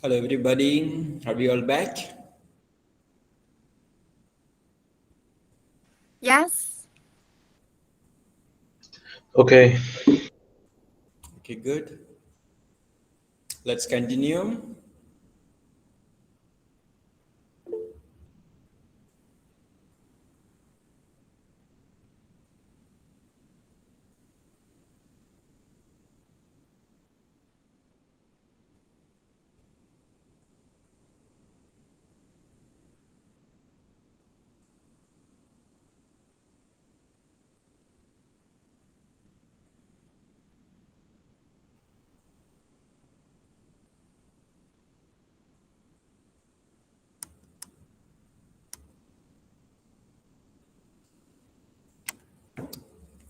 Hello, everybody. Are we all back? Yes. Okay, Okay, good. Let's continue.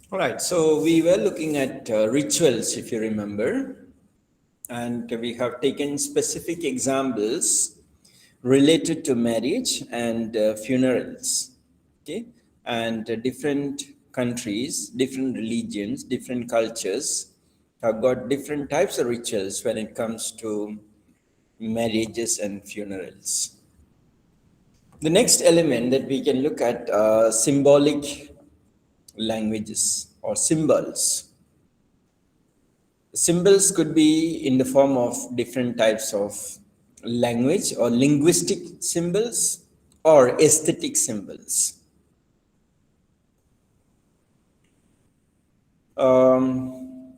All right. So we were looking at rituals, if you remember, and we have taken specific examples related to marriage and funerals. Okay, and different countries, different religions, different cultures have got different types of rituals when it comes to marriages and funerals. The next element that we can look at are symbolic languages or symbols. Symbols could be in the form of different types of language or linguistic symbols or aesthetic symbols. Um,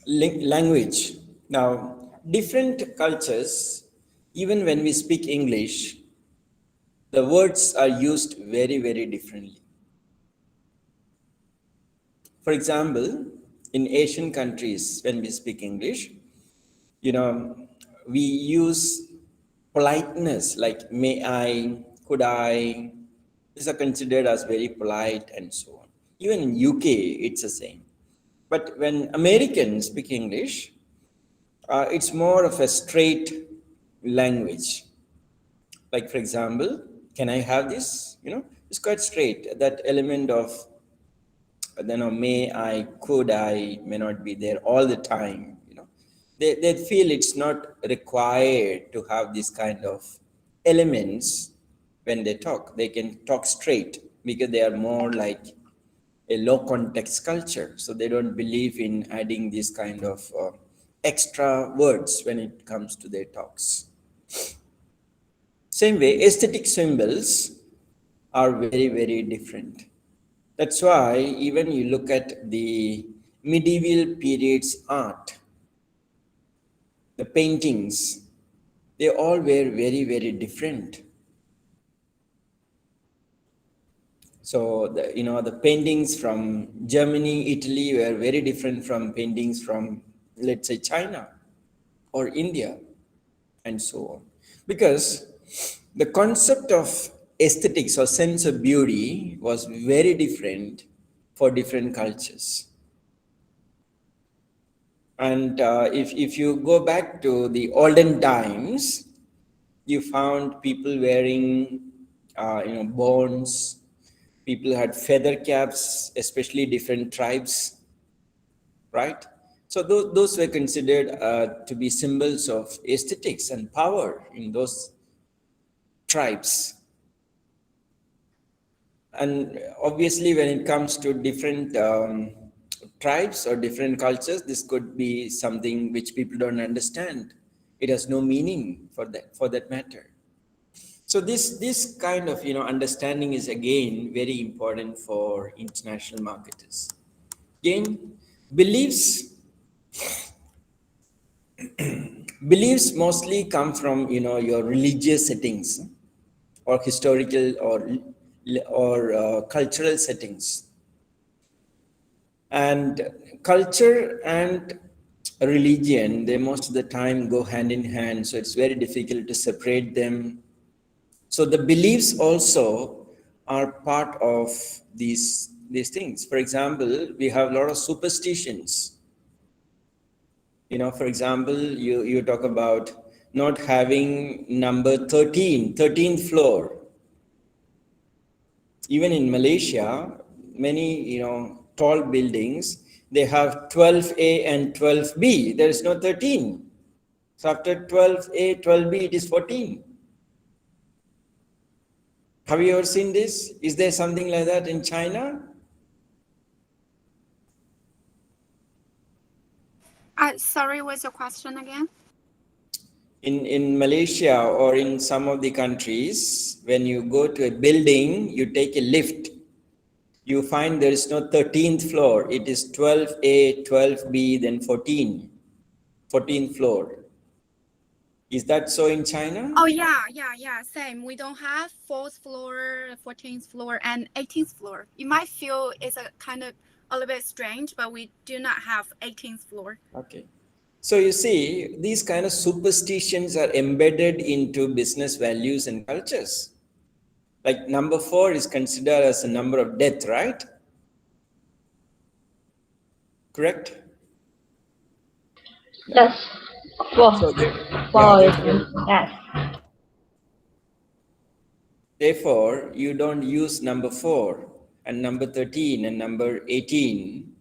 Language. Now, different cultures, even when we speak English, the words are used very, very differently. For example, in Asian countries, when we speak English, we use politeness like may I, could I. These are considered as very polite and so on. Even in UK, it's the same. But when Americans speak English, it's more of a straight language. Like, for example, can I have this? It's quite straight. That element of may I, could I may not be there all the time. They feel it's not required to have this kind of elements when they talk. They can talk straight because they are more like a low context culture. So they don't believe in adding this kind of extra words when it comes to their talks. Same way, aesthetic symbols are very, very different. That's why even you look at the medieval periods art, the paintings, they all were very, very different. So the paintings from Germany, Italy were very different from paintings from, let's say, China or India, and so on. Because the concept of aesthetics or sense of beauty was very different for different cultures. And if you go back to the olden times, you found people wearing, bones. People had feather caps, especially different tribes, right? So those were considered to be symbols of aesthetics and power in those tribes. And obviously, when it comes to different tribes or different cultures, this could be something which people don't understand. It has no meaning for that matter. So this kind of understanding is again very important for international marketers. Again, beliefs beliefs mostly come from your religious settings or historical or cultural settings. And culture and religion, they most of the time go hand in hand, so it's very difficult to separate them. So the beliefs also are part of these things. For example, we have a lot of superstitions. For example, you talk about not having number 13th floor. Even in Malaysia, many tall buildings, they have 12A and 12B. There is no 13. So after 12A, 12B, it is 14. Have you ever seen this? Is there something like that in China? Sorry, what's your question again? In Malaysia or in some of the countries, when you go to a building, you take a lift. You find there is no 13th floor. It is 12A, 12B, then 14. 14th floor. Is that so in China? Oh yeah, same. We don't have 4th floor, 14th floor, and 18th floor. You might feel it's a kind of a little bit strange, but we do not have 18th floor. Okay. So you see, these kind of superstitions are embedded into business values and cultures. Like number 4 is considered as a number of death, right? Correct? Yes. Four. So Yes. therefore, you don't use number 4 and number 13 and number 18.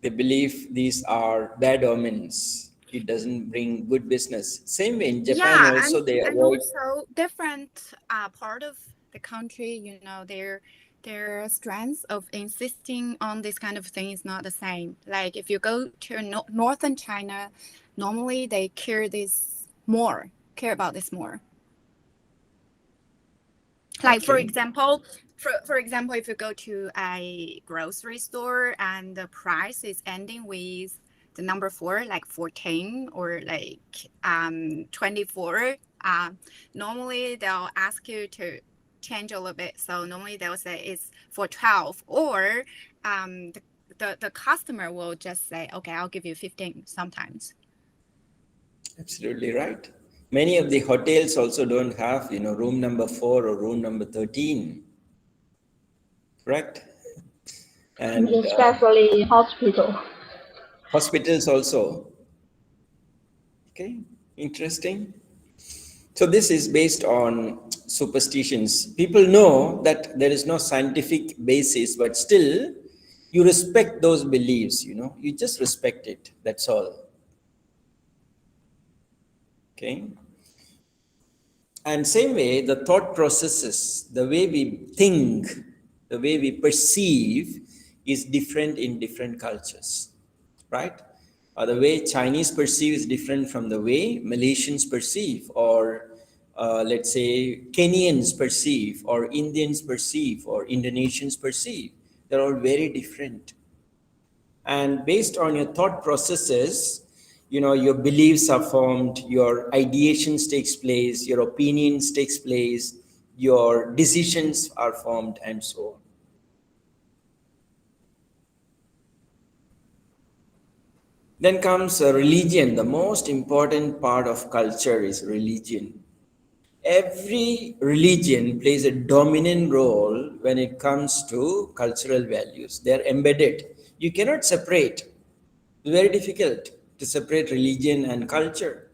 They believe these are bad omens. It doesn't bring good business. Same way in Japan also they and avoid. also different part of the country, you know, their strength of insisting on this kind of thing is not the same. Like if you go to northern China, normally they care about this more. Like for Okay. example, if you go to a grocery store and the price is ending with the number 4, like 14 or like 24, normally they'll ask you to change a little bit. So normally they'll say it's for 12, or the customer will just say, okay, I'll give you 15 sometimes. Absolutely right. Many of the hotels also don't have, room number 4 or room number 13. Correct? And especially hospital. hospitals also. Okay, interesting. So this is based on superstitions. People know that there is no scientific basis, but still you respect those beliefs, you just respect it. That's all. Okay. And same way, the thought processes, the way we think, the way we perceive is different in different cultures, right? The way Chinese perceive is different from the way Malaysians perceive, or let's say Kenyans perceive, or Indians perceive, or Indonesians perceive. They're all very different. And based on your thought processes, your beliefs are formed, your ideations takes place, your opinions takes place, your decisions are formed, and so on. Then comes religion. The most important part of culture is religion. Every religion plays a dominant role when it comes to cultural values. They're embedded. You cannot separate. It's very difficult to separate religion and culture,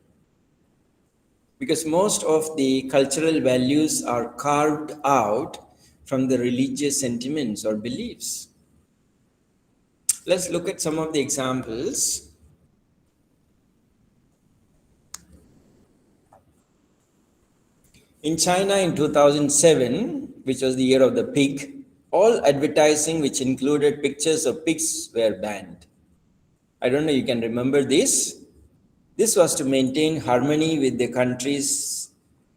because most of the cultural values are carved out from the religious sentiments or beliefs. Let's look at some of the examples. In China in 2007, which was the year of the pig, all advertising which included pictures of pigs were banned. I don't know, you can remember this. This was to maintain harmony with the country's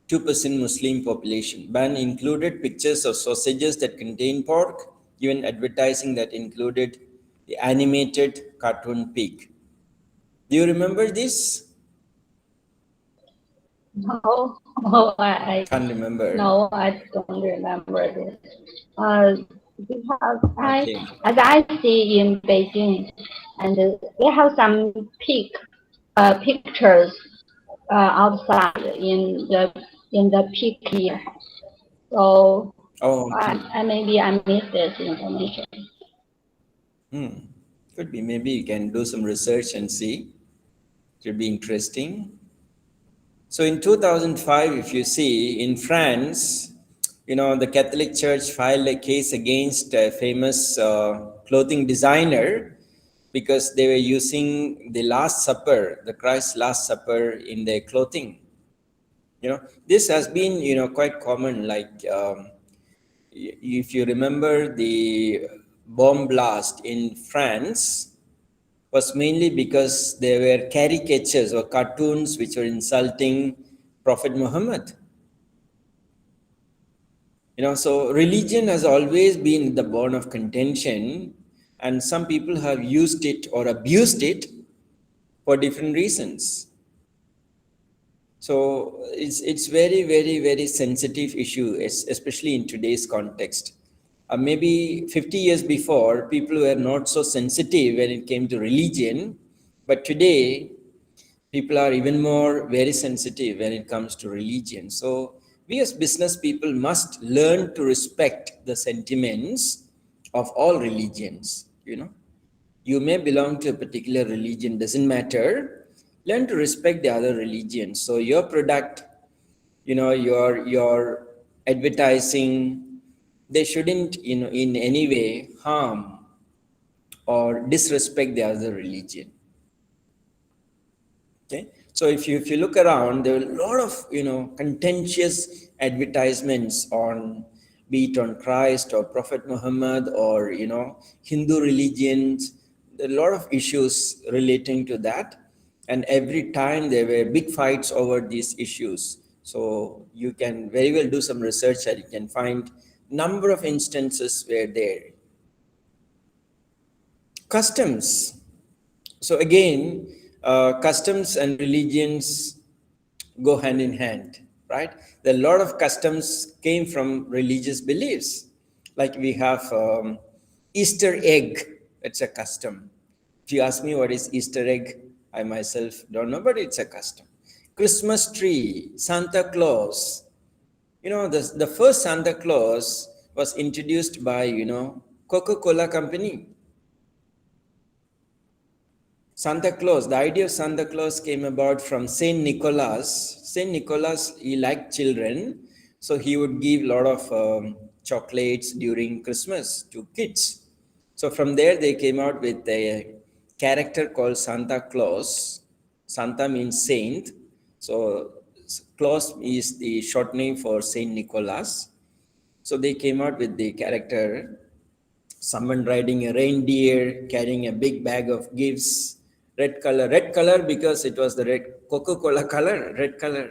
2% Muslim population. Ban included pictures of sausages that contain pork, even advertising that included the animated cartoon pig. Do you remember this? No, I Can't remember. no, I don't remember this. Because Okay. as I see in Beijing, and they have some pictures outside in the peak year. So Okay. maybe I missed this information. Could be. Maybe you can do some research and see. It will be interesting. So in 2005, if you see, in France, the Catholic Church filed a case against a famous clothing designer because they were using the Last Supper, the Christ's Last Supper in their clothing. This has been, quite common. Like if you remember, the bomb blast in France was mainly because there were caricatures or cartoons which were insulting Prophet Muhammad. So religion has always been the bone of contention, and some people have used it or abused it for different reasons. So it's very, very, very sensitive issue, especially in today's context. Maybe 50 years before, people were not so sensitive when it came to religion, but today people are even more very sensitive when it comes to religion. So we as business people must learn to respect the sentiments of all religions. You may belong to a particular religion, doesn't matter. Learn to respect the other religions. So your product, your advertising, they shouldn't, in any way harm or disrespect the other religion. Okay. So if you look around, there are a lot of contentious advertisements on, be it on Christ or Prophet Muhammad or Hindu religions. There are a lot of issues relating to that, and every time there were big fights over these issues. So you can very well do some research and you can find number of instances where there. Customs. So again, customs and religions go hand in hand, right? A lot of customs came from religious beliefs. Like we have Easter egg, it's a custom. If you ask me what is Easter egg, I myself don't know, but it's a custom. Christmas tree, Santa Claus. The first Santa Claus was introduced by, Coca-Cola company. Santa Claus, the idea of Santa Claus came about from Saint Nicholas. Saint Nicholas, he liked children, so he would give a lot of chocolates during Christmas to kids. So from there, they came out with a character called Santa Claus. Santa means saint, so Claus is the short name for Saint Nicholas. So they came out with the character, someone riding a reindeer, carrying a big bag of gifts. Red color because it was the red Coca-Cola color, red color.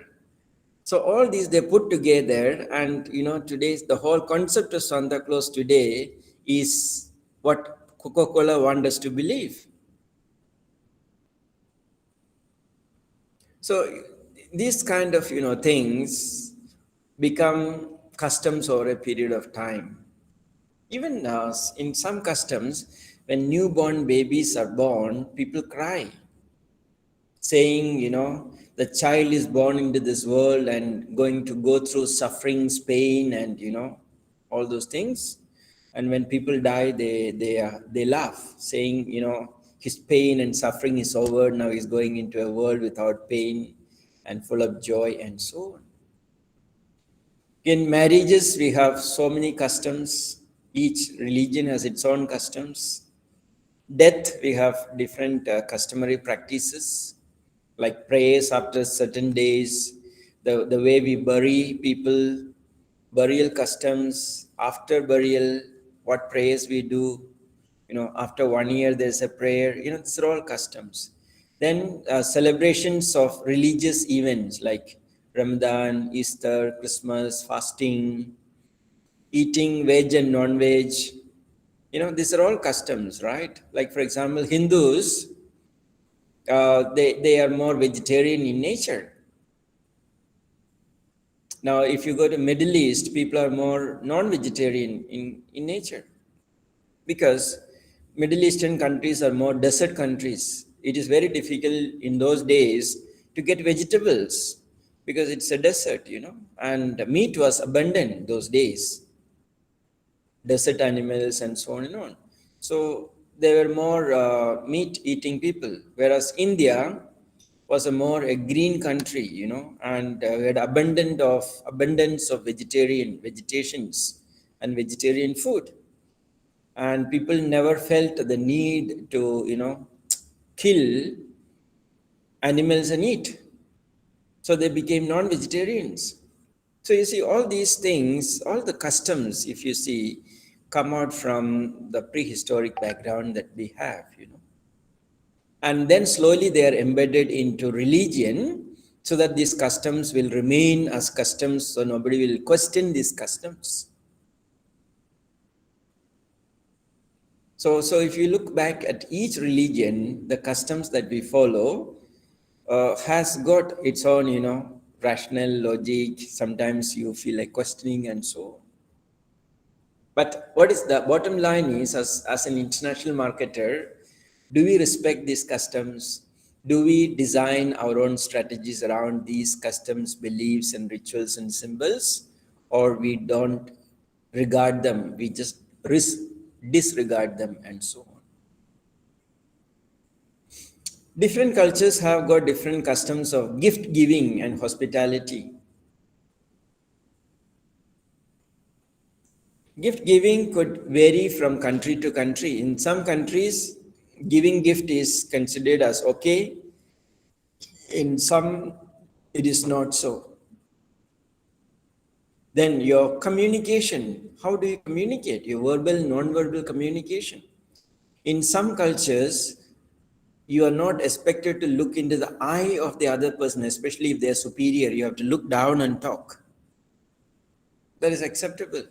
So all these they put together, and today's the whole concept of Santa Claus today is what Coca-Cola wants us to believe. So these kind of things become customs over a period of time. Even in some customs, when newborn babies are born, people cry, saying, the child is born into this world and going to go through sufferings, pain, and, all those things. And when people die, they laugh, saying, his pain and suffering is over. Now he's going into a world without pain and full of joy and so on. In marriages, we have so many customs. Each religion has its own customs. Death, we have different customary practices, like prayers after certain days, the way we bury people, burial customs, after burial, what prayers we do. After 1 year, there's a prayer. These are all customs. Then celebrations of religious events like Ramadan, Easter, Christmas, fasting, eating veg and non-veg. These are all customs, right? Like, for example, Hindus, they are more vegetarian in nature. Now, if you go to Middle East, people are more non-vegetarian in nature, because Middle Eastern countries are more desert countries. It is very difficult in those days to get vegetables because it's a desert, and meat was abundant those days. Desert animals and so on and on. So they were more meat-eating people, whereas India was a green country, and we had abundance of vegetations and vegetarian food. and people never felt the need to, kill animals and eat. So they became non-vegetarians. So you see, all these things, all the customs, if you see, come out from the prehistoric background that we have, And then slowly they are embedded into religion so that these customs will remain as customs, so nobody will question these customs. So if you look back at each religion, the customs that we follow has got its own, rational logic. Sometimes you feel like questioning and so on. But what is the bottom line is, as an international marketer, do we respect these customs? Do we design our own strategies around these customs, beliefs, and rituals and symbols? Or we don't regard them, we just disregard them and so on. Different cultures have got different customs of gift giving and hospitality. Gift giving could vary from country to country. In some countries, giving gift is considered as okay. In some, it is not so. Then your communication, how do you communicate? Your verbal, non-verbal communication. In some cultures, you are not expected to look into the eye of the other person, especially if they are superior. You have to look down and talk. That is acceptable.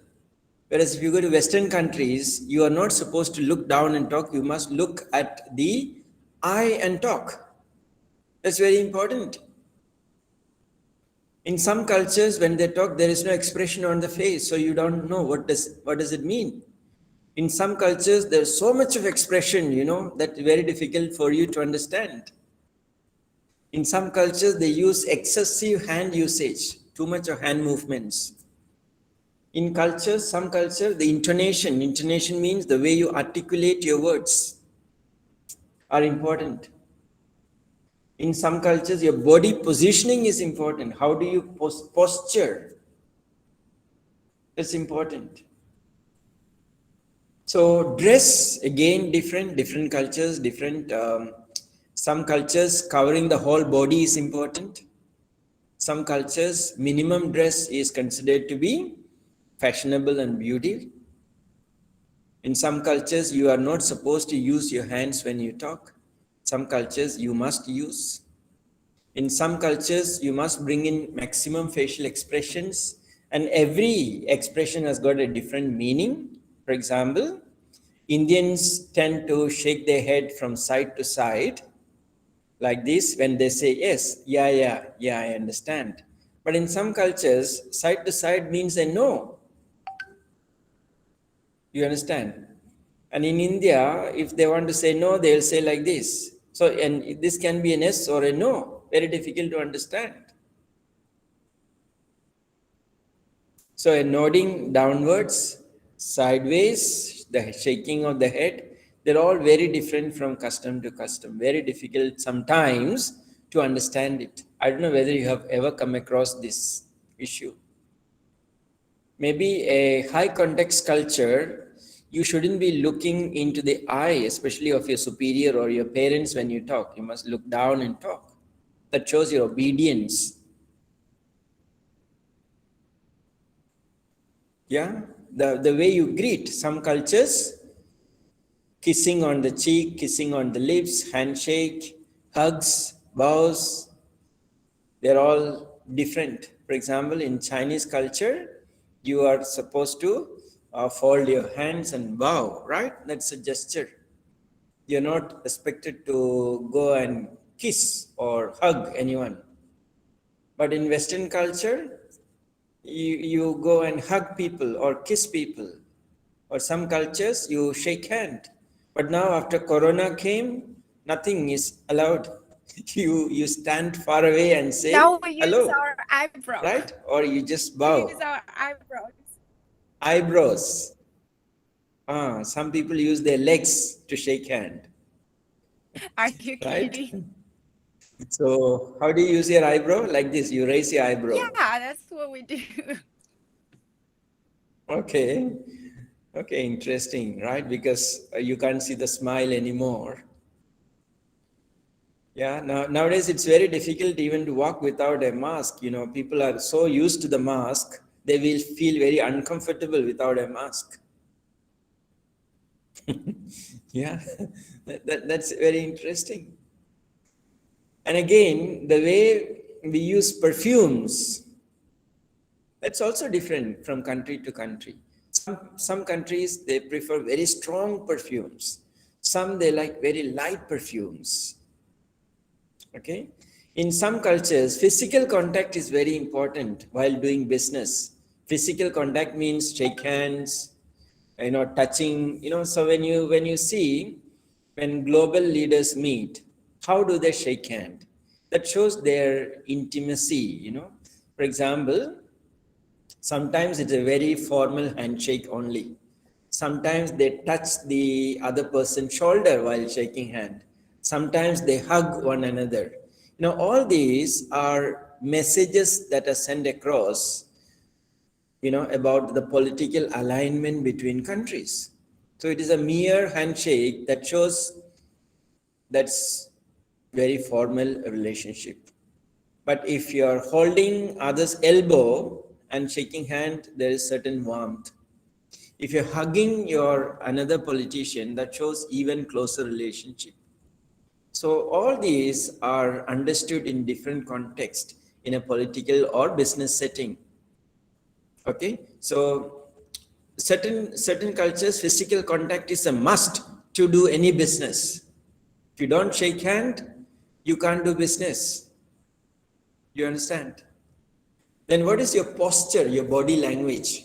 Whereas if you go to Western countries, you are not supposed to look down and talk. You must look at the eye and talk. That's very important. In some cultures, when they talk, there is no expression on the face, so you don't know what does it mean. In some cultures, there's so much of expression, that's very difficult for you to understand. In some cultures, they use excessive hand usage, too much of hand movements. In cultures, some cultures, the intonation means the way you articulate your words are important. In some cultures, your body positioning is important. How do you posture? That's important. So dress, again, different cultures, some cultures covering the whole body is important. Some cultures, minimum dress is considered to be fashionable and beauty. In some cultures, you are not supposed to use your hands when you talk. Some cultures, you must use. In some cultures, you must bring in maximum facial expressions, and every expression has got a different meaning. For example, Indians tend to shake their head from side to side like this when they say, yes, yeah, I understand. But in some cultures, side to side means a no. You understand? And in India, if they want to say no, they'll say like this. So, and this can be an yes or a no. Very difficult to understand. So a nodding downwards, sideways, the shaking of the head, they're all very different from custom to custom. Very difficult sometimes to understand it. I don't know whether you have ever come across this issue. Maybe a high context culture, you shouldn't be looking into the eye, especially of your superior or your parents when you talk. You must look down and talk. That shows your obedience. Yeah, the way you greet. Some cultures, kissing on the cheek, kissing on the lips, handshake, hugs, bows, they're all different. For example, in Chinese culture, you are supposed to fold your hands and bow, right? That's a gesture. You're not expected to go and kiss or hug anyone. But in Western culture, you go and hug people or kiss people. Or some cultures, you shake hand. But now after Corona came, nothing is allowed. You stand far away and say Now we use hello, our eyebrows. right? Or you just bow. We use our eyebrows. Eyebrows. Some people use their legs to shake hand. Are you Right? kidding? So how do you use your eyebrow? Like this, you raise your eyebrow. Yeah, that's what we do. Okay. Okay, interesting, right? Because you can't see the smile anymore. Yeah, nowadays it's very difficult even to walk without a mask. You know, people are so used to the mask, they will feel very uncomfortable without a mask. Yeah, that's very interesting. And again, the way we use perfumes, that's also different from country to country. Some countries, they prefer very strong perfumes. Some, they like very light perfumes. Okay. In some cultures, physical contact is very important while doing business. Physical contact means shake hands, touching, so when you see, when global leaders meet, how do they shake hand? That shows their intimacy. For example, sometimes it's a very formal handshake only. Sometimes they touch the other person's shoulder while shaking hand. Sometimes they hug one another. All these are messages that are sent across, about the political alignment between countries. So it is a mere handshake that shows that's very formal relationship. But if you're holding others' elbow and shaking hand, there is certain warmth. If you're hugging your another politician, that shows even closer relationship. So all these are understood in different context in a political or business setting. Okay, so certain cultures, physical contact is a must to do any business. If you don't shake hand, you can't do business. You understand? Then what is your posture, your body language?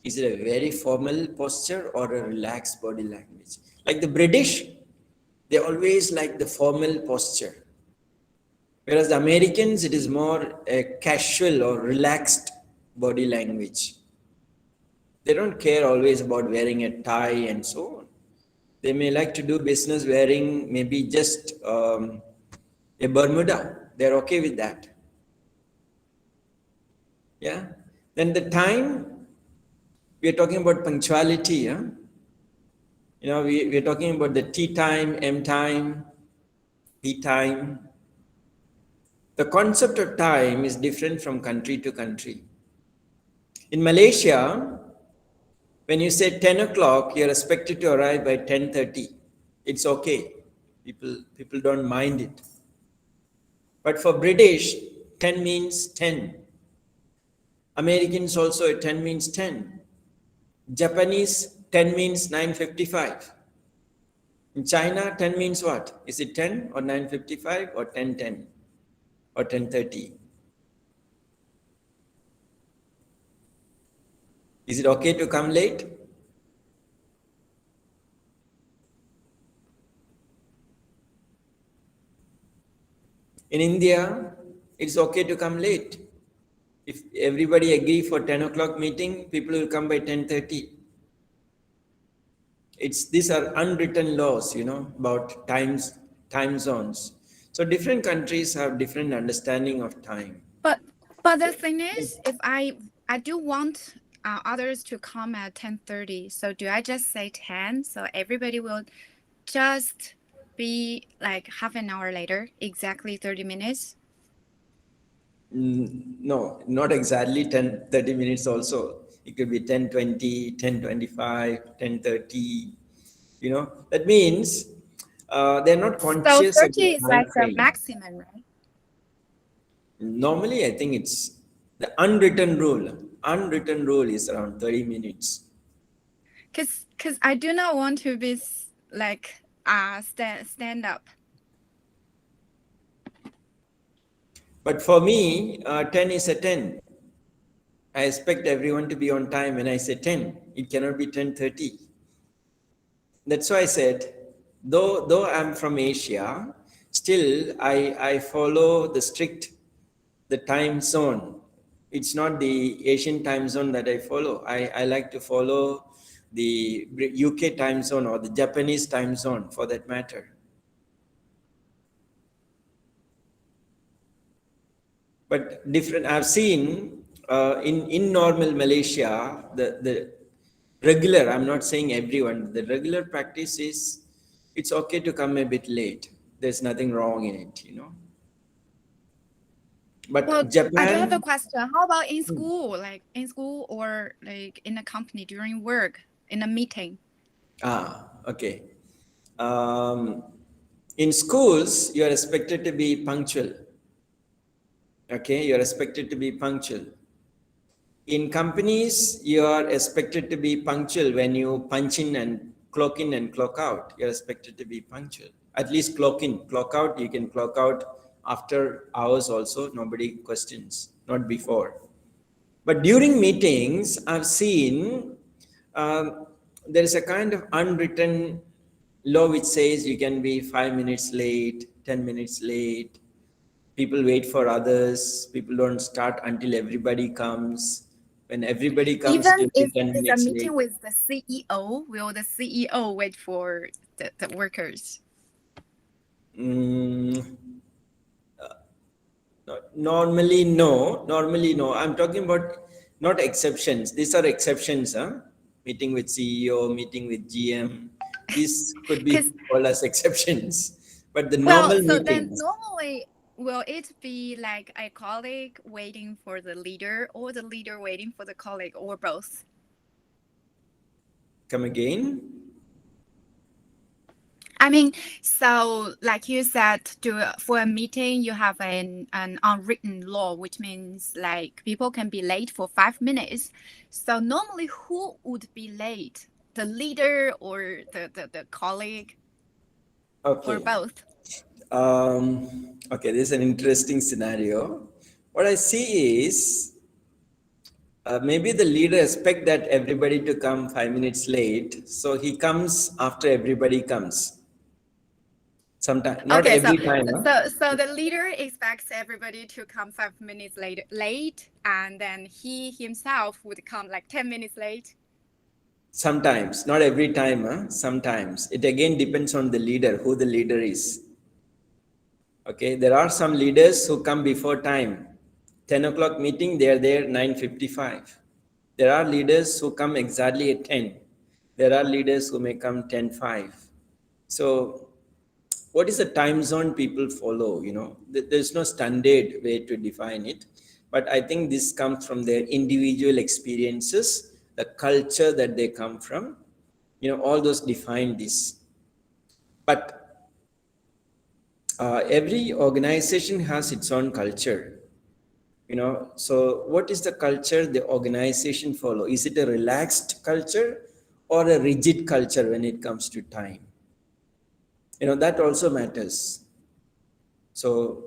Is it a very formal posture or a relaxed body language? Like the British, they always like the formal posture. Whereas the Americans, it is more a casual or relaxed body language. They don't care always about wearing a tie and so on. They may like to do business wearing maybe just a Bermuda. They're okay with that. Yeah. Then the time, we're talking about punctuality. Yeah? We're talking about the tea time, M time, P time. The concept of time is different from country to country. In Malaysia, when you say 10 o'clock, you're expected to arrive by 10:30. It's okay. People don't mind it. But for British, 10 means 10. Americans also, 10 means 10. Japanese, 10 means 9:55. In China, 10 means what? Is it 10 or 9:55 or 10:10 or 10:30? Is it okay to come late? In India, it's okay to come late. If everybody agree for 10 o'clock meeting, people will come by 10:30. These are unwritten laws, about time zones. So different countries have different understanding of time. But the thing is, if I do want others to come at 10:30, so do I just say 10? So everybody will just be like half an hour later, exactly 30 minutes? No, not exactly 10-30 minutes also. It could be 10:20, 10:25, 10:30. That means they're not So conscious of 30 the is time like the frame. maximum, right? Normally, I think it's the unwritten rule. Unwritten rule is around 30 minutes. Because I do not want to be like stand up. But for me, 10 is a 10. I expect everyone to be on time when I say 10. It cannot be 10:30. That's why I said, though I'm from Asia, still I follow the time zone. It's not the Asian time zone that I follow. I like to follow the UK time zone or the Japanese time zone for that matter. But different, I've seen in normal Malaysia, Regular, I'm not saying everyone. The regular practice is it's okay to come a bit late. There's nothing wrong in it, you know. But Well, I do have a Japan, question. How about in school, like in school or like in a company during work, in a meeting? okay. Um, in schools, you are expected to be punctual. Okay, you're expected to be punctual. In companies, you are expected to be punctual when you punch in and clock out. You're expected to be punctual. At least clock in, clock out. You can clock out after hours also. Nobody questions, not before. But during meetings, I've seen there is a kind of unwritten law which says you can be 5 minutes late, 10 minutes late. People wait for others. People don't start until everybody comes. When everybody comes, it Even will be if 10 it's a minutes meeting late. with the CEO, will the CEO wait for the workers? Mm, normally, no. Normally, no. I'm talking about not exceptions. These are exceptions, huh? Meeting with CEO, meeting with GM. These could be Because, called as exceptions. But the well, normal so then meetings, normally, will it be like a colleague waiting for the leader or the leader waiting for the colleague or both? come again. I mean, so like you said, for a meeting, you have an unwritten law, which means like people can be late for 5 minutes. So normally, who would be late? The leader or the colleague or Okay. both? Okay, this is an interesting scenario. What I see is maybe the leader expect that everybody to come 5 minutes late, so he comes after everybody comes. Sometimes, not Okay, so every time. Huh? so the leader expects everybody to come 5 minutes late, and then he himself would come like 10 minutes late. Sometimes, not every time. Huh? Sometimes it again depends on the leader, who the leader is. Okay, there are some leaders who come before time. 10 o'clock meeting, they are there 9:55. There are leaders who come exactly at 10. There are leaders who may come 10:05. So what is the time zone people follow? You know, there's no standard way to define it, but I think this comes from their individual experiences, the culture that they come from. You know, all those define this. But every organization has its own culture. You know, so what is the culture the organization follow? Is it a relaxed culture or a rigid culture when it comes to time? You know, that also matters. So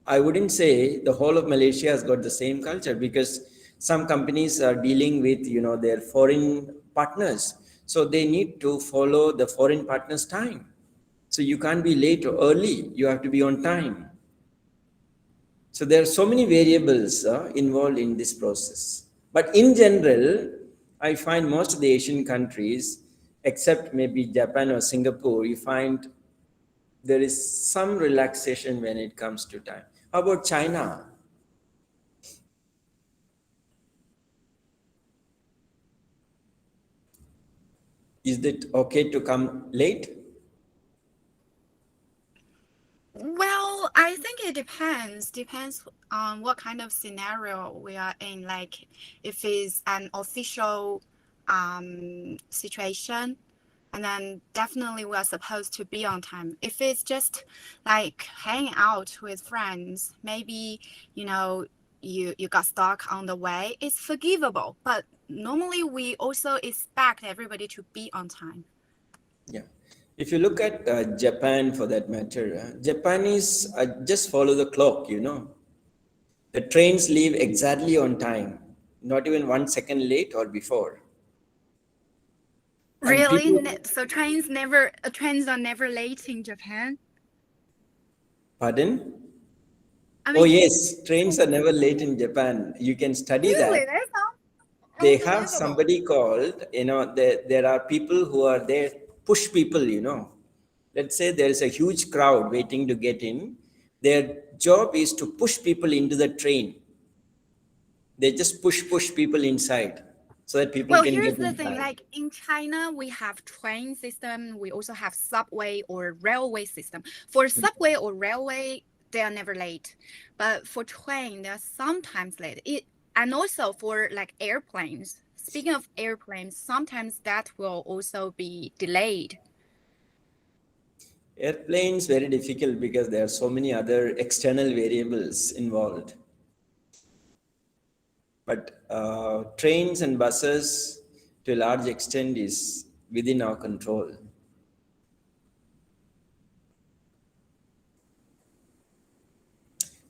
I wouldn't say the whole of Malaysia has got the same culture, because some companies are dealing with, you know, their foreign partners. So they need to follow the foreign partners' time. So you can't be late or early. You have to be on time. So there are so many variables involved in this process. But in general, I find most of the Asian countries, except maybe Japan or Singapore, you find there is some relaxation when it comes to time. How about China? Is it okay to come late? Well, I think it depends. Depends on what kind of scenario we are in. Like if it's an official situation, and then definitely we are supposed to be on time. If it's just like hanging out with friends, maybe you got stuck on the way, it's forgivable. But normally we also expect everybody to be on time. Yeah. If you look at Japan for that matter, Japanese just follow the clock, you know. The trains leave exactly on time, not even 1 second late or before. And Really? people, So trains are never late in Japan? pardon? I Oh mean, yes, trains are never late in Japan. You can study that. really, that's They have unbelievable. somebody called, you know, there are people who are there, push people, you know. Let's say there is a huge crowd waiting to get in. Their job is to push people into the train. They just push people inside. so that people Well, can here's get the in thing, time. like in China, we have train system, we also have subway or railway system. For subway or railway, they are never late. But for train, they are sometimes late. And also for like airplanes, speaking of airplanes, sometimes that will also be delayed. Airplanes very difficult because there are so many other external variables involved. But trains and buses, to a large extent, is within our control.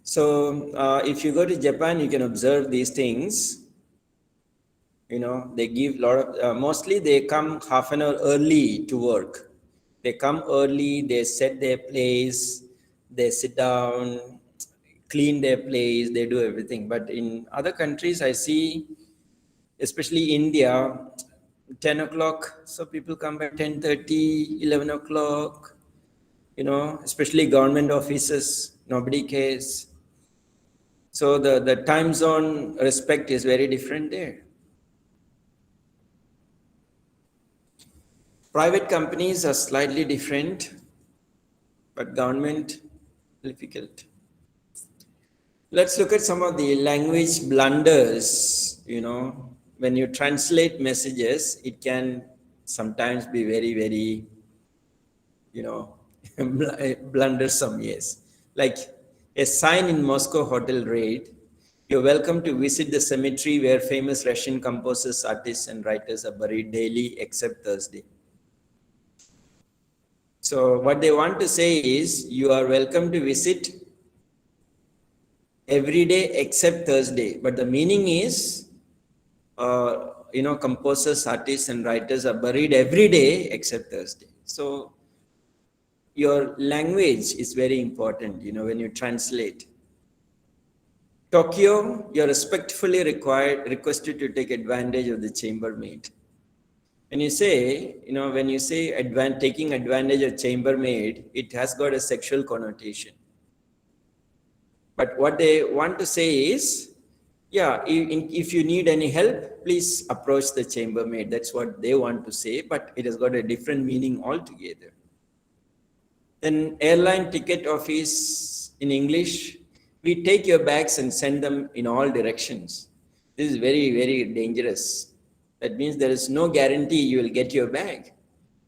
So if you go to Japan, you can observe these things. You know, they give a lot of, mostly they come half an hour early to work. They come early, they set their place, they sit down, clean their place, they do everything. But in other countries, I see, especially India, 10 o'clock, so people come by 10:30, 11 o'clock, you know, especially government offices, nobody cares. So the time zone respect is very different there. Private companies are slightly different, but government, difficult. Let's look at some of the language blunders. You know, when you translate messages, it can sometimes be very, very, you know, blundersome, yes. Like a sign in Moscow hotel read, "You're welcome to visit the cemetery where famous Russian composers, artists, and writers are buried daily except Thursday." So what they want to say is, you are welcome to visit every day except Thursday. But the meaning is, you know, composers, artists, and writers are buried every day except Thursday. So your language is very important, you know, when you translate. Tokyo, you're respectfully requested to take advantage of the chambermaid. When you say, you know, when you say taking advantage of chambermaid, it has got a sexual connotation. But what they want to say is, yeah, if you need any help, please approach the chambermaid. That's what they want to say, but it has got a different meaning altogether. Then airline ticket office in English, we take your bags and send them in all directions. This is very, very dangerous. That means there is no guarantee you will get your bag.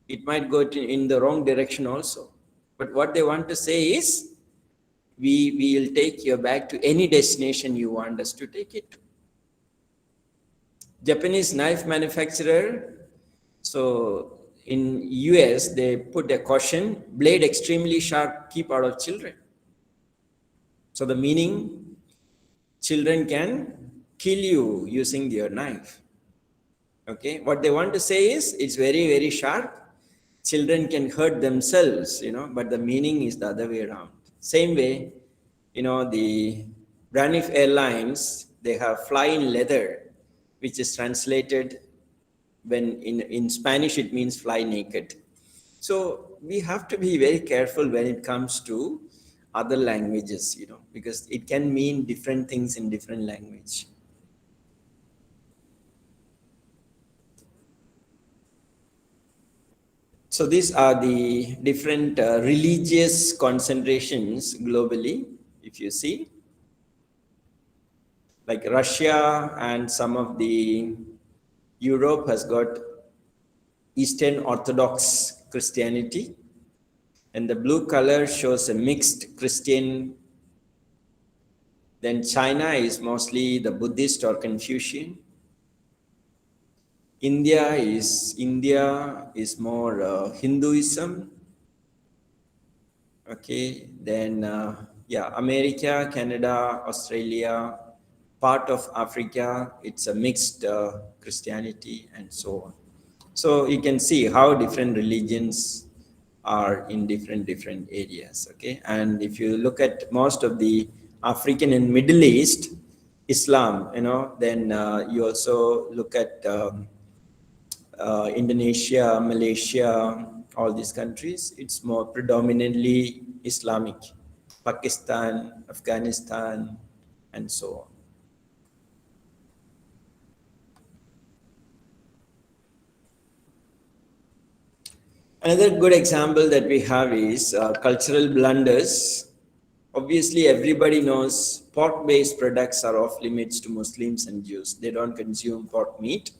It might go in the wrong direction also. But what they want to say is, we will take your bag to any destination you want us to take it to. Japanese knife manufacturer, so in US, they put a caution, blade extremely sharp, keep out of children. So the meaning, children can kill you using their knife. Okay, what they want to say is, it's very, very sharp. Children can hurt themselves, you know, but the meaning is the other way around. Same way, you know, the Braniff Airlines, they have fly in leather, which is translated, when in Spanish, it means fly naked. So we have to be very careful when it comes to other languages, you know, because it can mean different things in different language. So these are the different religious concentrations globally, if you see. Like Russia and some of the Europe has got Eastern Orthodox Christianity, and the blue color shows a mixed Christian. Then China is mostly the Buddhist or Confucian. India is more Hinduism. Okay, then yeah, America, Canada, Australia, part of Africa, it's a mixed Christianity and so on. So you can see how different religions are in different areas. Okay, and if you look at most of the African and Middle East, Islam, you know, then you also look at Indonesia, Malaysia, all these countries, it's more predominantly Islamic. Pakistan, Afghanistan, and so on. Another good example that we have is cultural blunders. Obviously, everybody knows pork-based products are off limits to Muslims and Jews. They don't consume pork meat.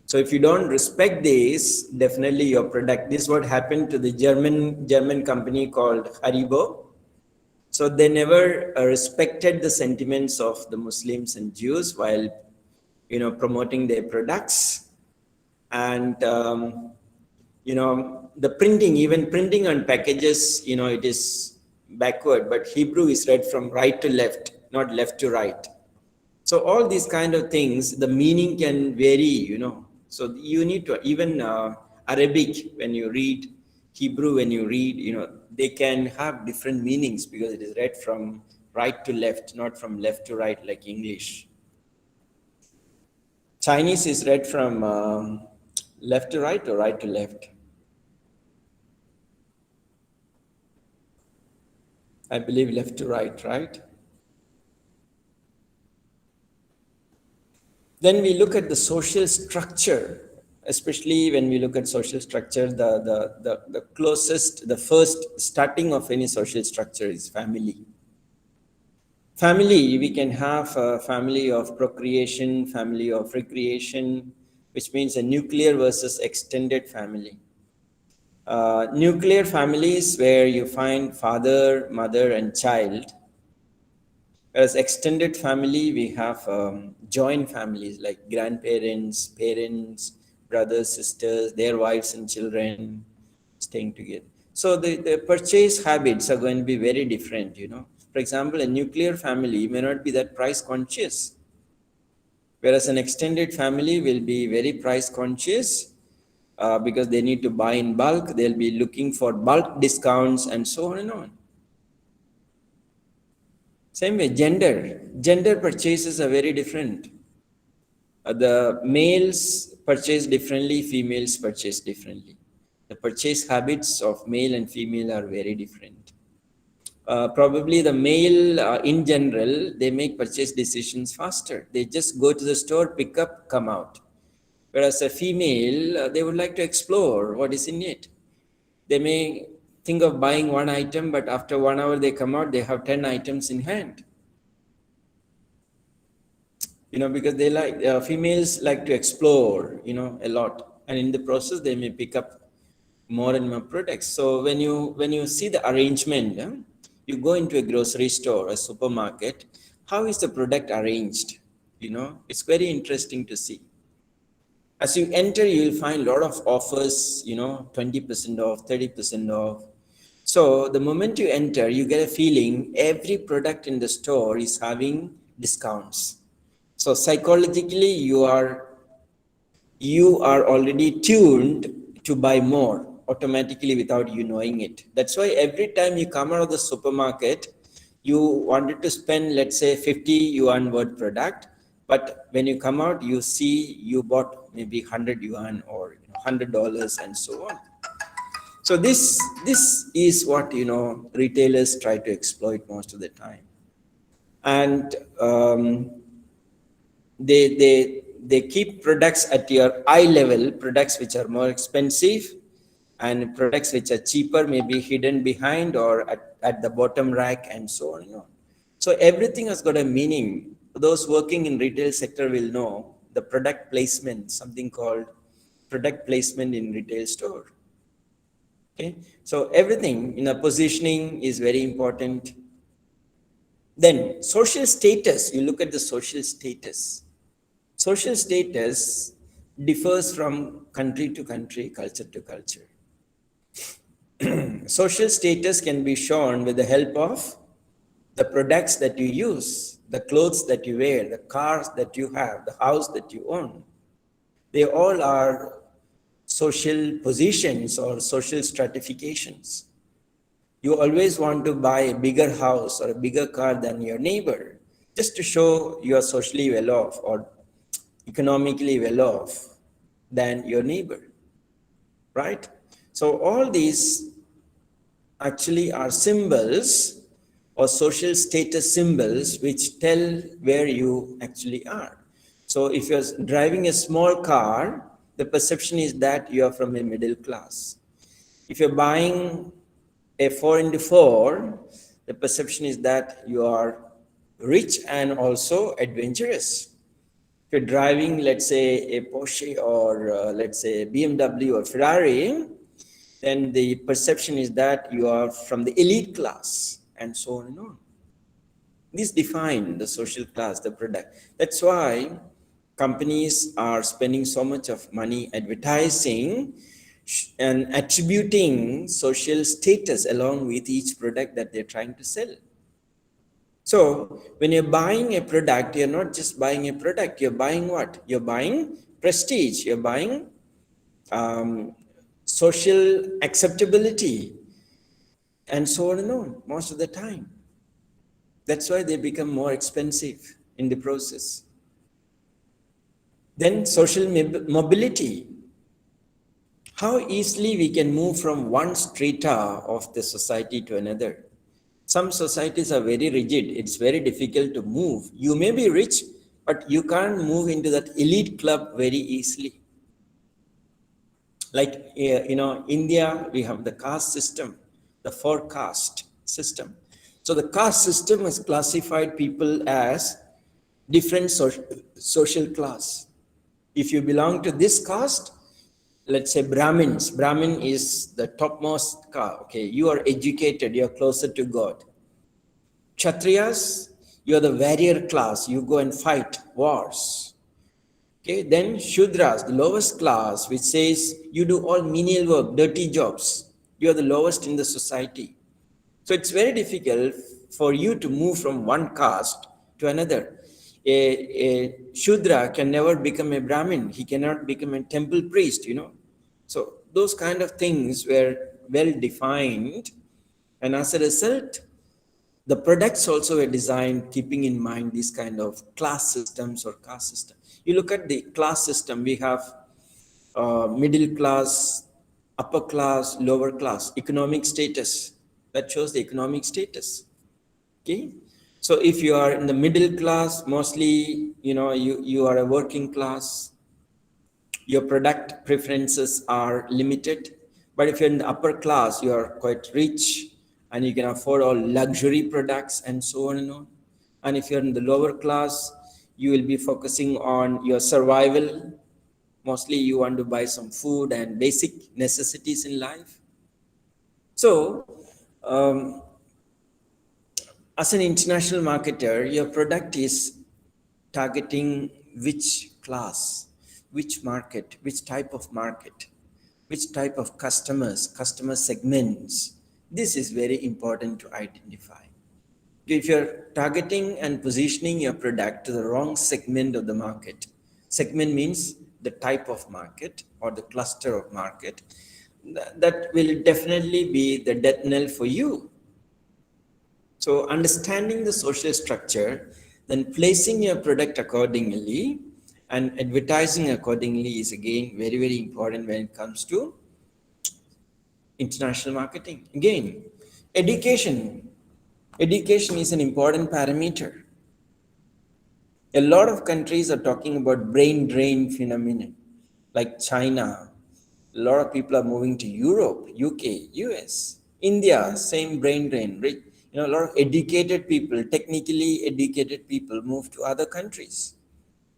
So if you don't respect this, definitely your product. This is what happened to the German company called Haribo. So they never respected the sentiments of the Muslims and Jews while, promoting their products. And the printing, even printing on packages, it is backward, but Hebrew is read from right to left, not left to right. So all these kind of things, the meaning can vary, So you need to, even Arabic, when you read, Hebrew, when you read, they can have different meanings because it is read from right to left, not from left to right like English. Chinese is read from left to right or right to left? I believe left to right, right? Then we look at the social structure, especially when we look at social structure, the closest, the first starting of any social structure is family. Family, we can have a family of procreation, family of recreation, which means a nuclear versus extended family. Nuclear families where you find father, mother, and child. Whereas extended family, we have joint families like grandparents, parents, brothers, sisters, their wives and children staying together. So the purchase habits are going to be very different, For example, a nuclear family may not be that price conscious, whereas an extended family will be very price conscious because they need to buy in bulk. They'll be looking for bulk discounts and so on and on. Same way, gender purchases are very different. The males purchase differently, females purchase differently. The purchase habits of male and female are very different. Probably the male, in general, they make purchase decisions faster. They just go to the store, pick up, come out. Whereas a female, they would like to explore what is in it. They may think of buying one item, but after 1 hour they come out, they have 10 items in hand. Because they like, females like to explore, a lot. And in the process, they may pick up more and more products. So when you see the arrangement, you go into a grocery store, a supermarket, how is the product arranged? It's very interesting to see. As you enter, you'll find a lot of offers, 20% off, 30% off. So the moment you enter, you get a feeling every product in the store is having discounts. So psychologically, you are already tuned to buy more automatically without you knowing it. That's why every time you come out of the supermarket, you wanted to spend, let's say, 50 yuan worth product. But when you come out, you see you bought maybe 100 yuan or $100 and so on. So this is what retailers try to exploit most of the time, and they keep products at your eye level, products which are more expensive, and products which are cheaper may be hidden behind or at the bottom rack and so on and on. So everything has got a meaning. Those working in retail sector will know the product placement, something called product placement in retail store. Okay, so everything positioning is very important. Then social status, you look at the social status. Social status differs from country to country, culture to culture. Social status can be shown with the help of the products that you use, the clothes that you wear, the cars that you have, the house that you own. They all are social positions or social stratifications. You always want to buy a bigger house or a bigger car than your neighbor, just to show you are socially well off or economically well off than your neighbor, right? So all these actually are symbols or social status symbols which tell where you actually are. So if you're driving a small car, the perception is that you are from a middle class. If you're buying a 4x4, the perception is that you are rich and also adventurous. If you're driving, let's say, a Porsche or let's say BMW or Ferrari, then the perception is that you are from the elite class, and so on and on. These define the social class, the product. That's why companies are spending so much of money advertising and attributing social status along with each product that they're trying to sell. So when you're buying a product, you're not just buying a product, you're buying what? You're buying prestige, you're buying social acceptability, and so on and on, most of the time. That's why they become more expensive in the process. Then social mobility. How easily we can move from one strata of the society to another. Some societies are very rigid. It's very difficult to move. You may be rich, but you can't move into that elite club very easily. Like, India, we have the caste system, the 4-caste system. So the caste system has classified people as different social class. If you belong to this caste, let's say Brahmins, Brahmin is the topmost caste. Okay, you are educated, you are closer to God. Kshatriyas, you are the warrior class, you go and fight wars. Okay, then Shudras, the lowest class, which says you do all menial work, dirty jobs. You are the lowest in the society. So it's very difficult for you to move from one caste to another. A Shudra can never become a Brahmin. He cannot become a temple priest, So those kind of things were well defined. And as a result, the products also were designed keeping in mind these kind of class systems or caste system. You look at the class system, we have middle class, upper class, lower class, economic status. That shows the economic status. Okay. So if you are in the middle class, mostly, you are a working class, your product preferences are limited. But if you're in the upper class, you are quite rich and you can afford all luxury products and so on and on. And if you're in the lower class, you will be focusing on your survival. Mostly you want to buy some food and basic necessities in life. So, as an international marketer, your product is targeting which class, which market, which type of market, which type of customers, customer segments. This is very important to identify. If you're targeting and positioning your product to the wrong segment of the market, segment means the type of market or the cluster of market, that will definitely be the death knell for you. So understanding the social structure, then placing your product accordingly and advertising accordingly is again very, very important when it comes to international marketing. Again, education. Education is an important parameter. A lot of countries are talking about brain drain phenomenon, like China. A lot of people are moving to Europe, UK, US, India, same brain drain. A lot of educated people, technically educated people move to other countries.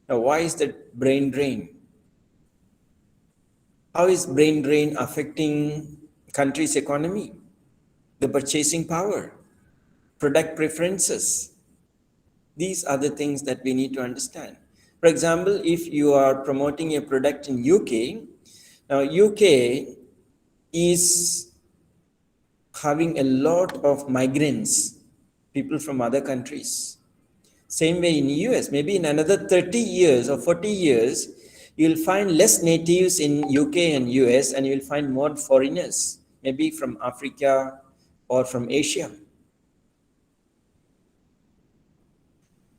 Now, why is that brain drain? How is brain drain affecting country's economy? The purchasing power, product preferences. These are the things that we need to understand. For example, if you are promoting a product in UK, now UK is having a lot of migrants, people from other countries. Same way in US, maybe in another 30 years or 40 years, you'll find less natives in UK and US and you'll find more foreigners, maybe from Africa or from Asia.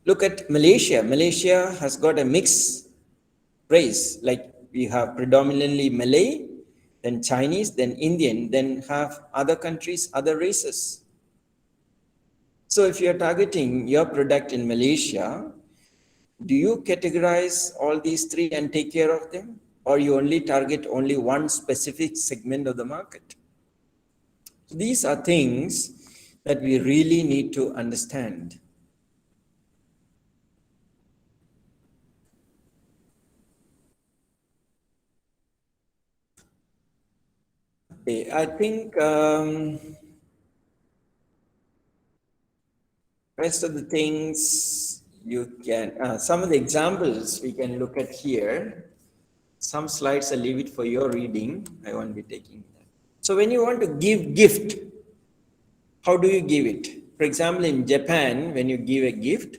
Look at Malaysia. Malaysia has got a mixed race, like we have predominantly Malay, then Chinese, then Indian, then have other countries, other races. So if you're targeting your product in Malaysia, do you categorize all these three and take care of them? Or you only target only one specific segment of the market? These are things that we really need to understand. Okay, I think rest of the things you can, some of the examples we can look at here. Some slides I leave it for your reading. I won't be taking that. So when you want to give gift, how do you give it? For example, in Japan, when you give a gift,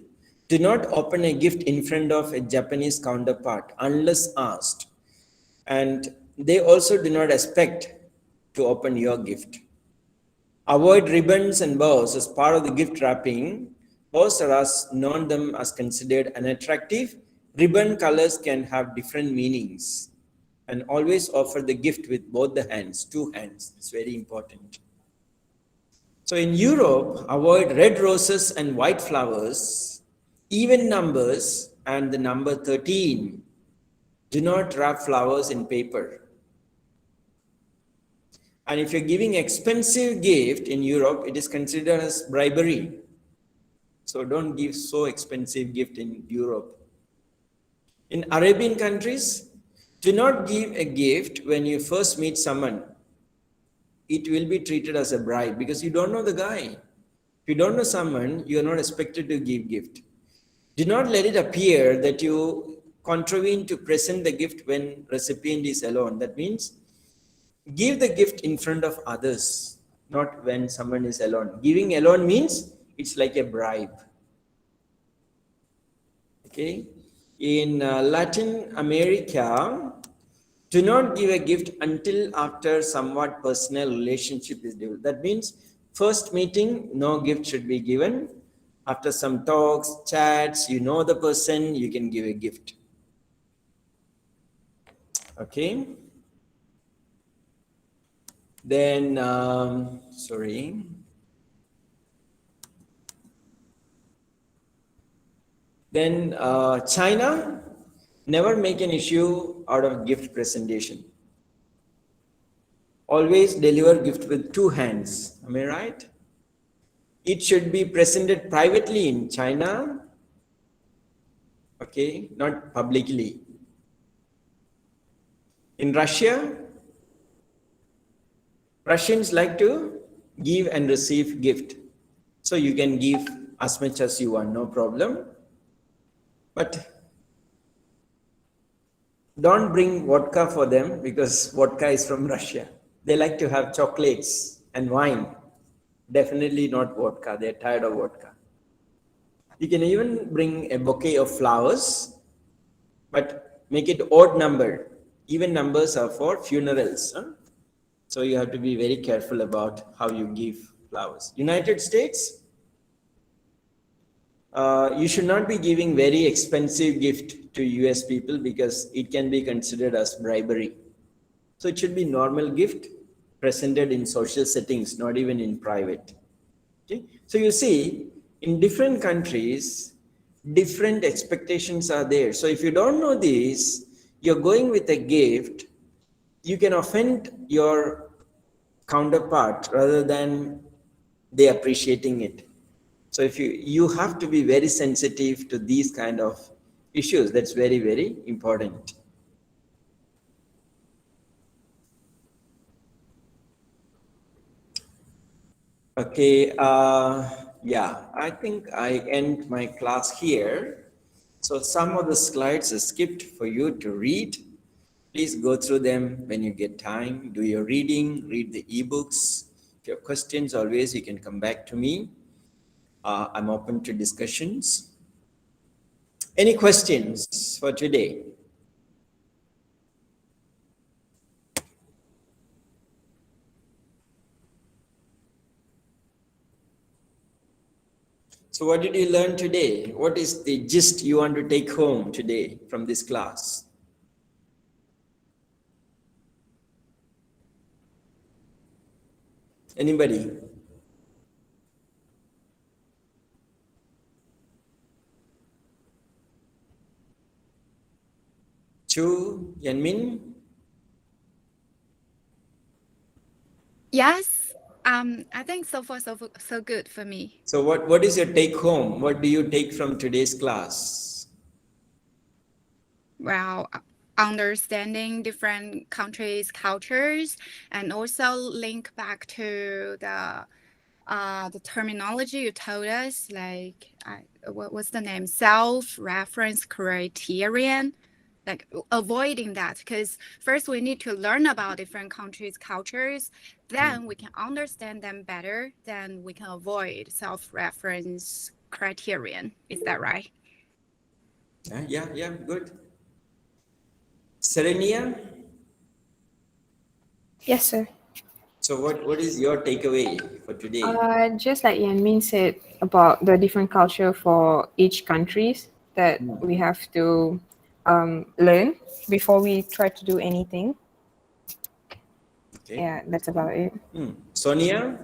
do not open a gift in front of a Japanese counterpart unless asked. And they also do not expect to open your gift. Avoid ribbons and bows as part of the gift wrapping. Bows are as known them as considered unattractive. Ribbon colors can have different meanings. And always offer the gift with both the hands, two hands. It's very important. So in Europe, avoid red roses and white flowers, even numbers, and the number 13. Do not wrap flowers in paper. And if you're giving expensive gift in Europe, it is considered as bribery. So don't give so expensive gift in Europe. In Arabian countries, do not give a gift when you first meet someone. It will be treated as a bribe because you don't know the guy. If you don't know someone, you are not expected to give gift. Do not let it appear that you contravene to present the gift when recipient is alone. That means give the gift in front of others, not when someone is alone. Giving alone means it's like a bribe. Okay. In Latin America, do not give a gift until after somewhat personal relationship is developed. That means first meeting, no gift should be given. After some talks, chats, you know the person, you can give a gift. Okay. Then, Then China, never make an issue out of gift presentation. Always deliver gift with two hands. Am I right? It should be presented privately in China. Okay, not publicly. In Russia, Russians like to give and receive gift. So you can give as much as you want, no problem. But don't bring vodka for them because vodka is from Russia. They like to have chocolates and wine. Definitely not vodka. They're tired of vodka. You can even bring a bouquet of flowers, but make it odd number. Even numbers are for funerals. Huh? So you have to be very careful about how you give flowers. United States, you should not be giving very expensive gift to US people because it can be considered as bribery. So it should be normal gift presented in social settings, not even in private. Okay? So you see, in different countries, different expectations are there. So if you don't know this, you're going with a gift, you can offend your counterpart rather than they appreciating it. So if you have to be very sensitive to these kind of issues. That's very, very important. Okay, yeah, I think I end my class here. So some of the slides are skipped for you to read. Please go through them when you get time. Do your reading, read the ebooks. If you have questions, always you can come back to me. I'm open to discussions. Any questions for today? So what did you learn today? What is the gist you want to take home today from this class? Anybody? Chu, Yanmin? Yes, I think so far so good for me. So what is your take home? What do you take from today's class? Well, understanding different countries' cultures, and also link back to the terminology you told us, like what's the name? Self-reference criterion. Like avoiding that, because first we need to learn about different countries' cultures, then we can understand them better, then we can avoid self-reference criterion. Is that right? Yeah, good. Serenia? Yes, sir. So what is your takeaway for today? Just like Yan Min said about the different culture for each countries that we have to learn before we try to do anything. Okay. Yeah, that's about it. Sonia?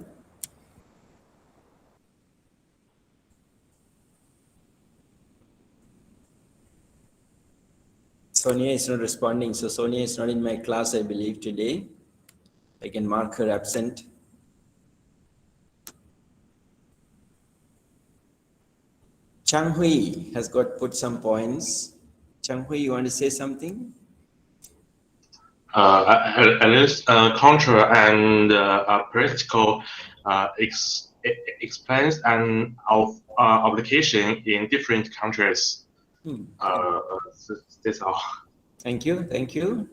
Sonia is not responding. So Sonia is not in my class, I believe, today. I can mark her absent. Chang Hui has put some points. Chang Hui, you want to say something? At least culture and practical explains and of application in different countries. That's all. Thank you.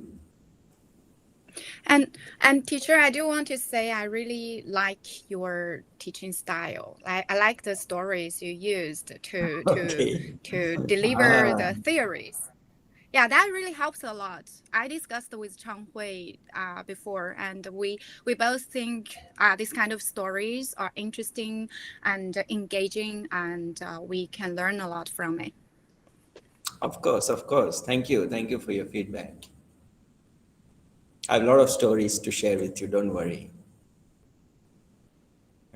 And teacher, I do want to say I really like your teaching style. I like the stories you used to deliver the theories. Yeah, that really helps a lot. I discussed with Chang Hui before, and we both think these kind of stories are interesting and engaging, and we can learn a lot from it. Of course. Thank you for your feedback. I have a lot of stories to share with you, don't worry.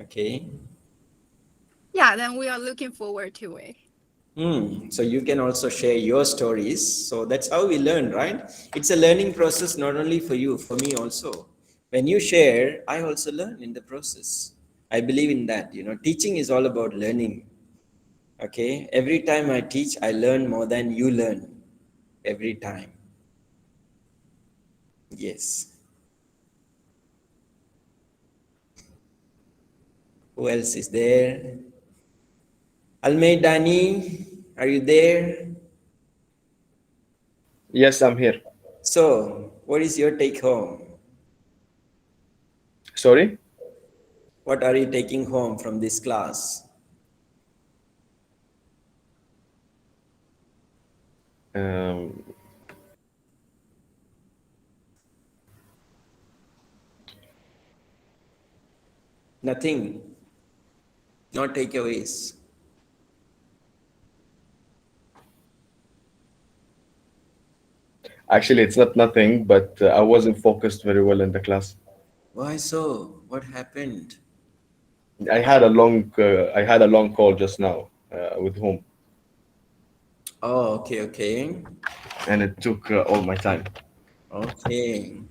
Okay. Yeah, then we are looking forward to it. So you can also share your stories. So that's how we learn, right? It's a learning process, not only for you, for me also. When you share, I also learn in the process. I believe in that. Teaching is all about learning. Okay. Every time I teach, I learn more than you learn. Every time. Yes. Who else is there? Almeidani, are you there? Yes, I'm here. So, what is your take home? Sorry? What are you taking home from this class? Nothing. No takeaways. Actually, it's not nothing, but I wasn't focused very well in the class. Why so? What happened? I had a long call just now with whom, Oh, okay. and it took all my time. Okay.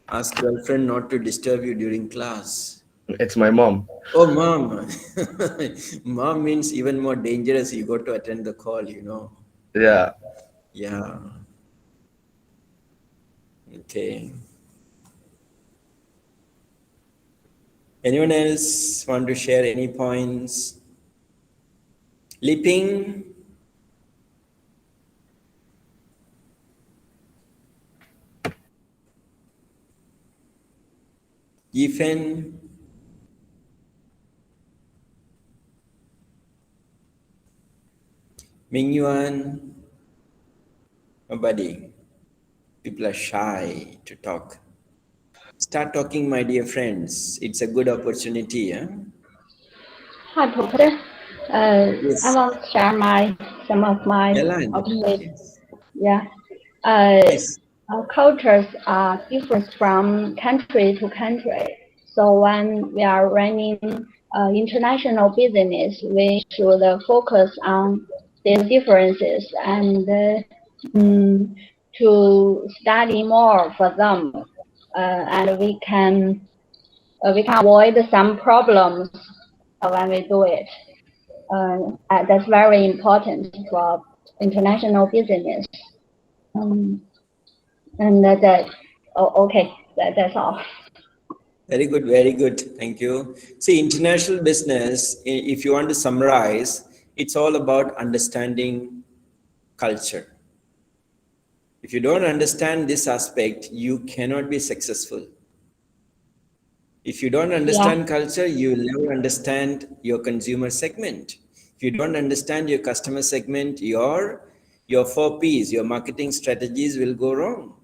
Ask girlfriend not to disturb you during class. It's my mom. Oh, mom. Mom means even more dangerous. You got to attend the call, Yeah. Yeah. Okay. Anyone else want to share any points? Leaping? Yifen? Mingyuan? Nobody. People are shy to talk. Start talking, my dear friends. It's a good opportunity. Huh? Hi, Professor. Yes. I want to share some of my Yalan. observations. Yes. Yeah. Yes. Our cultures are different from country to country. So when we are running international business, we should focus on these differences and to study more for them. And we can we can avoid some problems when we do it. That's very important for international business. That's all. Very good, very good. Thank you. See, international business, if you want to summarize, it's all about understanding culture. If you don't understand this aspect, you cannot be successful. If you don't understand culture, you will never understand your consumer segment. If you don't understand your customer segment, your 4 Ps, your marketing strategies will go wrong.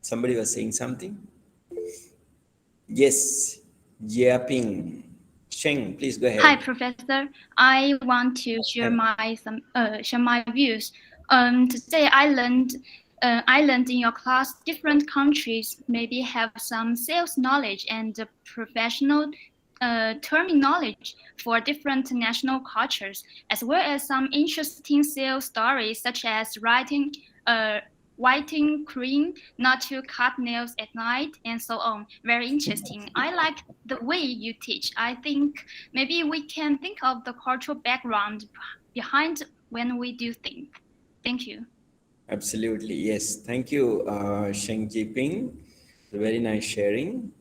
Somebody was saying something? Yes, Jiaping. Sheng, please go ahead. Hi, Professor. I want to share my views. Today I learned in your class different countries maybe have some sales knowledge and professional terminology for different national cultures, as well as some interesting sales stories such as whitening cream, not to cut nails at night, and so on. Very interesting. I like the way you teach. I think maybe we can think of the cultural background behind when we do think. Thank you. Absolutely, yes. Thank you, Sheng Jiping. Very nice sharing.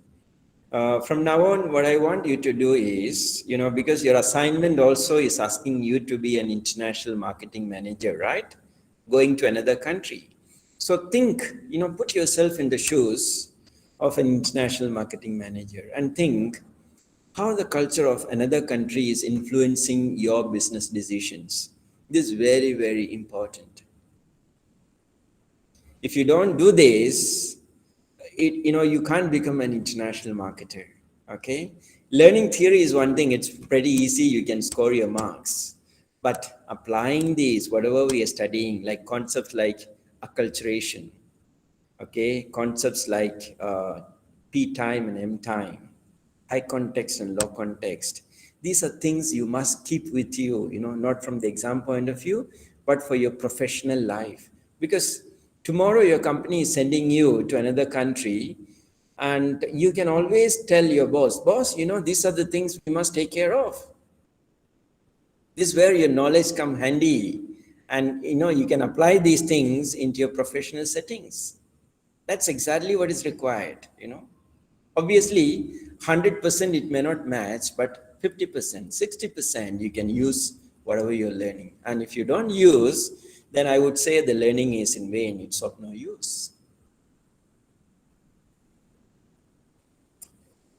From now on, what I want you to do is, because your assignment also is asking you to be an international marketing manager, right? Going to another country. So think, put yourself in the shoes of an international marketing manager and think how the culture of another country is influencing your business decisions. This is very, very important. If you don't do this, you can't become an international marketer, okay? Learning theory is one thing, it's pretty easy, you can score your marks. But applying these, whatever we are studying, like concepts like acculturation, okay? Concepts like P time and M time, high context and low context. These are things you must keep with you, not from the exam point of view, but for your professional life. Because tomorrow your company is sending you to another country and you can always tell your boss, these are the things we must take care of. This is where your knowledge come handy. And you can apply these things into your professional settings. That's exactly what is required, Obviously, 100% it may not match, but 50%, 60% you can use whatever you're learning. And if you don't use, then I would say the learning is in vain, it's of no use.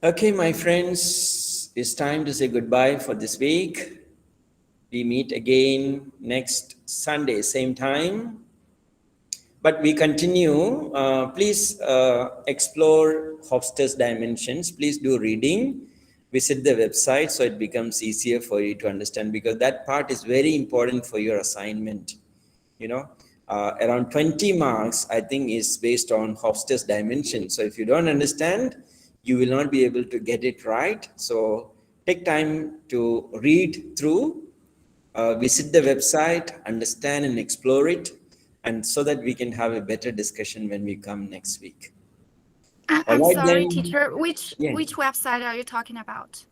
Okay, my friends, it's time to say goodbye for this week. We meet again next Sunday, same time. But we continue. Please explore Hofstede's dimensions. Please do reading. Visit the website so it becomes easier for you to understand, because that part is very important for your assignment. Around 20 marks, I think, is based on Hofstede's dimensions. So if you don't understand, you will not be able to get it right. So take time to read through. Visit the website, understand and explore it, and so that we can have a better discussion when we come next week. I'm sorry, teacher. Which website are you talking about?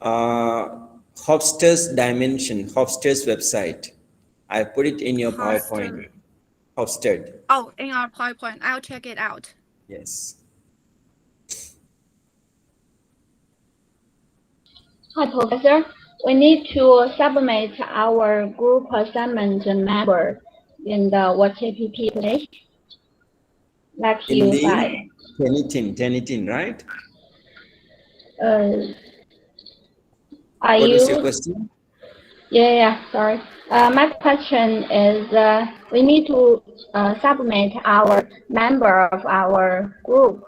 Hofstede's dimension, Hofstede's website. I put it in your PowerPoint. Hofstede. Oh, in our PowerPoint. I'll check it out. Yes. Hi, Professor. We need to submit our group assignment member in the WhatsApp today. Like you said. Tenitin, right? What was your question? Yeah, sorry. My question is, we need to submit our member of our group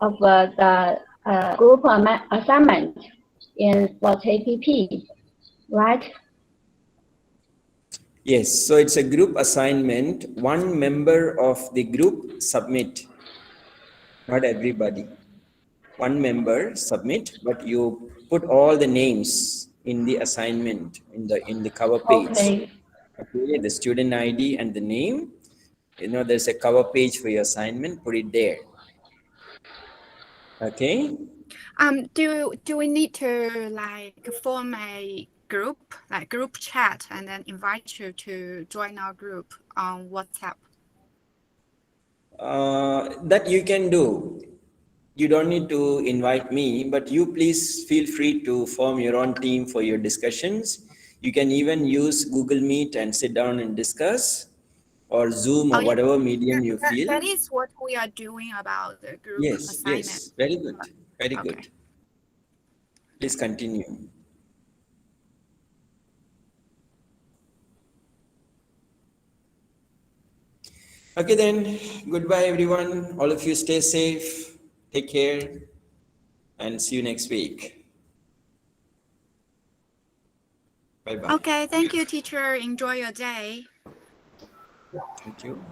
of the group assignment in WhatsApp, right? Yes, so it's a group assignment. One member of the group submit, not everybody. One member submit, but you put all the names in the assignment in the cover page. Okay. Okay, the student ID and the name. there's a cover page for your assignment, put it there. Okay. Do we need to like form a group, like group chat, and then invite you to join our group on WhatsApp? That you can do. You don't need to invite me, but you please feel free to form your own team for your discussions. You can even use Google Meet and sit down and discuss, or Zoom, or Oh, yeah. whatever medium you feel. That is what we are doing about the group Yes, assignment. yes, very good, very Okay. good. Please continue. Okay then, goodbye everyone. All of you stay safe, take care, and see you next week. Bye-bye. Okay, thank you, teacher. Enjoy your day. Thank you.